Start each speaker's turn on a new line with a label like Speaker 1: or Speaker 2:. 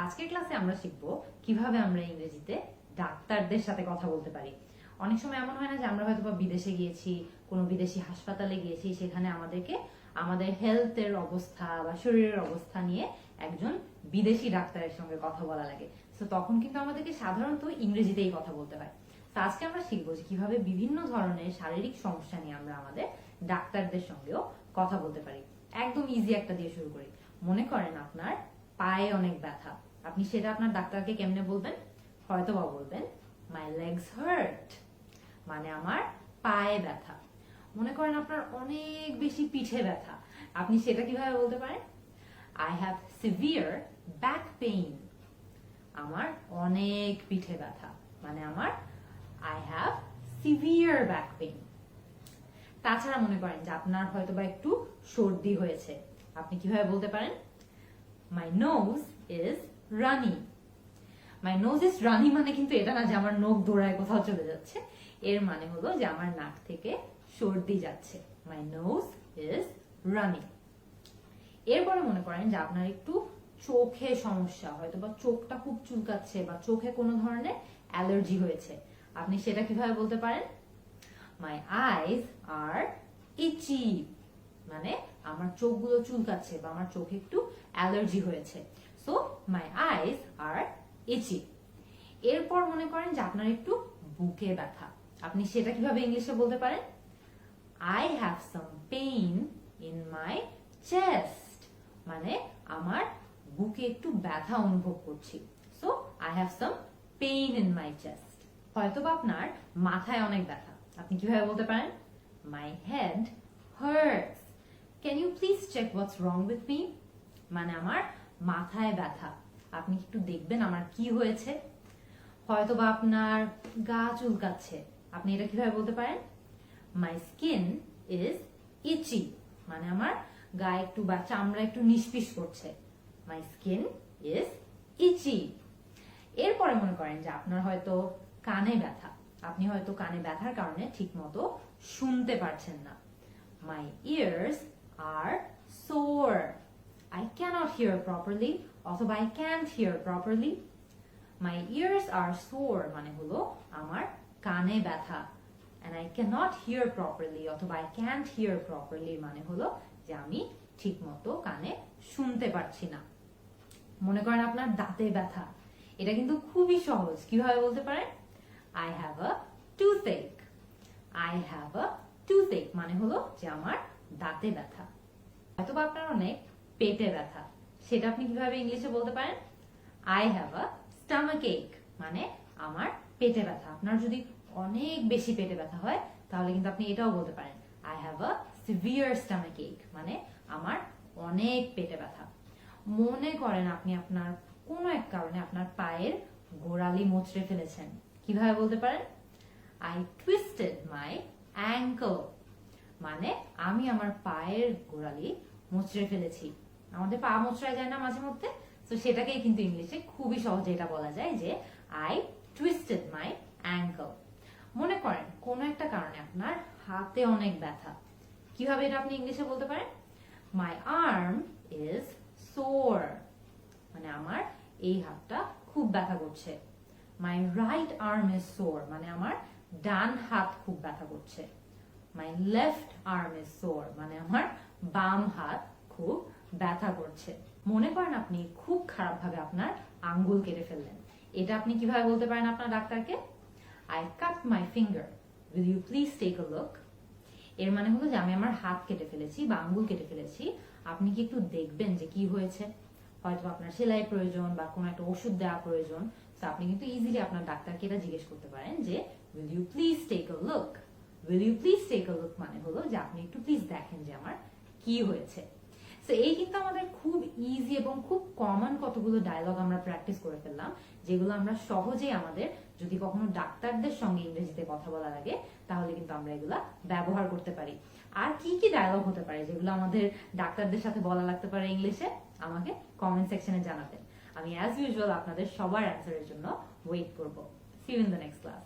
Speaker 1: আজকের ক্লাসে আমরা শিখব কিভাবে আমরা ইংরেজিতে ডাক্তারদের সাথে কথা বলতে পারি। অনেক সময় এমন হয় না যে আমরা হয়তো বিদেশে গিয়েছি, কোনো বিদেশি হাসপাতালে গিয়েছি, সেখানে আমাদেরকে আমাদের হেলথের অবস্থা বা শরীরের অবস্থা নিয়ে একজন বিদেশি ডাক্তারের সঙ্গে কথা বলা লাগে। তো তখন কিন্তু আমাদেরকে সাধারণত ইংরেজিতেই কথা বলতে হয়। তো আজকে আমরা শিখবো যে কিভাবে বিভিন্ন ধরনের শারীরিক সমস্যা নিয়ে আমরা আমাদের ডাক্তারদের সঙ্গেও কথা বলতে পারি। একদম ইজি একটা দিয়ে শুরু করি। মনে করেন আপনার পায়ে অনেক ব্যথা, আপনি সেটা আপনার ডাক্তারকে কেমনে বলবেন? হয়তো বা বলবেন মাই লেগস হার্ট, মানে আমার পায়ে ব্যথা। মনে করেন আপনার অনেক বেশি পিঠে ব্যথা, আপনি সেটা কিভাবে বলতে পারেন? I have severe back pain, আমার অনেক পিঠে ব্যথা, মানে আমার I have severe back pain. তাছাড়া মনে করেন যে আপনার হয়তো বা একটু সর্দি হয়েছে, আপনি কিভাবে বলতে পারেন? My nose is runny. My nose is runny মানে কিন্তু এটা না যে আমার নখ দৌড়ায় কোথাও চলে যাচ্ছে, এর মানে হলো যে আমার নাক থেকে সর্দি যাচ্ছে। মাই নোজ ইজ রানি। এরপরে মনে করেন যে আপনার একটু চোখে সমস্যা, হয়তো বা চোখটা খুব চুলকাচ্ছে বা চোখে কোনো ধরনের অ্যালার্জি হয়েছে, আপনি সেটা কিভাবে বলতে পারেন? মাই আইজ আর ইচি, মানে আমার চোখগুলো চুলকাচ্ছে বা আমার চোখে একটু অ্যালার্জি হয়েছে। So my eyes are itchy. এরপর মনে করেন যে আপনার একটু বুকে ব্যথা, আপনি সেটা কিভাবে ইংলিশে বলতে পারেন? I have some pain in my chest, মানে আমার বুকে একটু ব্যথা অনুভব করছি। So I have some pain in my chest. হয়তো বা আপনার মাথায় অনেক ব্যথা, আপনি কিভাবে বলতে পারেন? My head hurts, can you please check what's wrong with me, মানে আমার মাথায় ব্যথা, আপনি একটু দেখবেন আমার কি হয়েছে। হয়তো বা আপনার গা চুলকাচ্ছে, আপনি এটা কিভাবে বলতে পারেন? মাই স্কিন ইজ ইচি, মানে আমার গায়ে একটু বা চামড়া একটু নিষ্পিস করছে। মাই স্কিন ইজ ইচি। এরপরে মনে করেন যে আপনার হয়তো কানে ব্যথা, আপনি হয়তো কানে ব্যথার কারণে ঠিক মতো শুনতে পারছেন না। My ears are sore, I cannot hear properly, অথবা I can't hear properly. My ears are sore মানে হলো আমার কানে ব্যথা, and I cannot hear properly অথবা I can't hear properly মানে হলো যে আমি ঠিকমতো কানে শুনতে পারছি না। মনে করেন আপনার দাঁতে ব্যথা, এটা কিন্তু খুবই সহজ, কিভাবে বলতে পারেন? I have a toothache. I have a toothache মানে হলো যে আমার দাঁতে ব্যথা। হয়তোবা আপনার অনেক পেটে ব্যথা, সেটা আপনি কিভাবে ইংলিশে বলতে পারেন? আই হ্যাভ আ স্টমাক এক, মানে আমার পেটে ব্যথা। আপনার যদি অনেক বেশি পেটে ব্যথা হয় তাহলে কিন্তু আপনি এটাও বলতে পারেন I have a severe stomach এক, মানে আমার অনেক পেটে ব্যথা। মনে করেন আপনি আপনার কোনো এক কারণে আপনার পায়ের গোড়ালি মোচড়ে ফেলেছেন, কিভাবে বলতে পারেন? আই টুইস্টেড মাই অ্যাঙ্কল, মানে আমি আমার পায়ের গোড়ালি মোচড়ে ফেলেছি। আমাদের পা মোচড়ায় যায় না মাঝে মধ্যে, তো সেটাকেই কিন্তু ইংলিশে খুবই সহজে এটা বলা যায় যে আই টুইস্টেড মাই অ্যাঙ্কল। মনে করেন কোনো একটা কারণে আপনার হাতে অনেক ব্যথা, কিভাবে এটা আপনি ইংলিশে বলতে পারেন? মাই আর্ম ইজ সোর, মানে আমার এই হাতটা খুব ব্যথা করছে। মাই রাইট আর্ম ইজ সোর, মানে আমার ডান হাত খুব ব্যথা করছে। মাই লেফট আর্ম ইজ সোর, মানে আমার বাম হাত খুব ব্যথা করছে। মনে করেন আপনি খুব খারাপ ভাবে আপনার আঙ্গুল কেটে ফেললেন, এটা আপনি কিভাবে বলতে পারেন আপনার ডাক্তারকে? I cut my finger, will you please take a look. এর মানে হলো যে আমি আমার হাত কেটে ফেলেছি বা আঙ্গুল কেটে ফেলেছি, আপনি কি একটু দেখবেন যে কি হয়েছে? হয়তো আপনার সেলাই প্রয়োজন বা কোনো একটা ওষুধ দেওয়া প্রয়োজন, তো আপনি কিন্তু ইজিলি আপনার ডাক্তারকে এটা জিজ্ঞেস করতে পারেন যে will you please take a look. Will you please take a look মানে হলো যে আপনি একটু প্লিজ দেখেন যে আমার কি হয়েছে। তো এই কিন্তু আমাদের খুব ইজি এবং খুব কমন কতগুলো ডায়লগ আমরা প্র্যাকটিস করে ফেললাম, যেগুলো আমরা সহজেই আমাদের যদি কখনো ডাক্তারদের সঙ্গে ইংরেজিতে কথা বলা লাগে তাহলে কিন্তু আমরা এগুলা ব্যবহার করতে পারি। আর কি কি ডায়লগ হতে পারে যেগুলো আমাদের ডাক্তারদের সাথে বলা লাগতে পারে ইংলিশে, আমাকে কমেন্ট সেকশনে জানাবেন। আমি অ্যাজ ইউজুয়াল আপনাদের সবার অ্যান্সারের জন্য ওয়েট করব। See you in the next class.